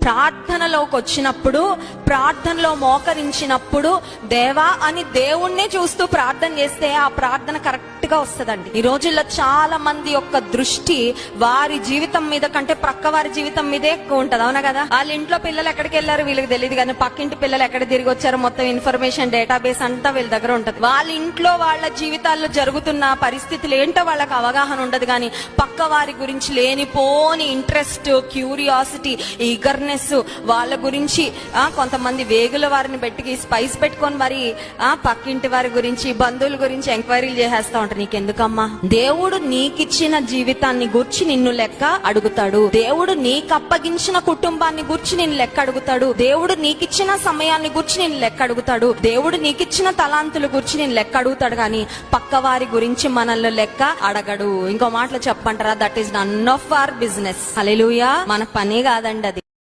ప్రార్థనలోకి వచ్చినప్పుడు, ప్రార్థనలో మోకరించినప్పుడు దేవా అని దేవుణ్ణే చూస్తూ ప్రార్థన చేస్తే ఆ ప్రార్థన కరెక్ట్ గా వస్తుందండి. ఈ రోజుల్లో చాలా మంది యొక్క దృష్టి వారి జీవితం మీద కంటే ప్రక్క వారి జీవితం మీదే ఎక్కువ ఉంటది. అవునా కదా? వాళ్ళ ఇంట్లో పిల్లలు ఎక్కడికి వెళ్ళారు వీళ్ళకి తెలియదు, కానీ పక్కింటి పిల్లలు ఎక్కడ తిరిగి వచ్చారో మొత్తం ఇన్ఫర్మేషన్ డేటాబేస్ అంతా వీళ్ళ దగ్గర ఉంటది. వాళ్ళ ఇంట్లో వాళ్ళ జీవితాల్లో జరుగుతున్న పరిస్థితులు ఏంటో వాళ్ళకి అవగాహన ఉండదు, కానీ పక్క వారి గురించి లేనిపోని ఇంట్రెస్ట్, క్యూరియాసిటీ, ఈగర్నెస్ వాళ్ళ గురించి కొంతమంది వేగుల వారిని పెట్టి స్పైస్ పెట్టుకొని మరి పక్కింటి వారి గురించి, బంధువుల గురించి ఎంక్వైరీలు చేసేస్తా ఉంటారు. నీకెందుకమ్మా? దేవుడు నీకిచ్చిన జీవితాన్ని గురించి నిన్ను లెక్క అడుగుతాడు. దేవుడు నీకు అప్పగించిన కుటుంబాన్ని గురించి నిన్ను లెక్క అడుగుతాడు. దేవుడు నీకిచ్చిన సమయాన్ని గురించి నేను లెక్క అడుగుతాడు. దేవుడు నీకిచ్చిన తలాంతుల గురించి నేను లెక్క అడుగుతాడు, కానీ పక్క వారి గురించి మనల్ని లెక్క అడగడు. ఇంకో మాటలో చెప్పంటారా, that is none of our business. Hallelujah. మన పని కాదండి అది.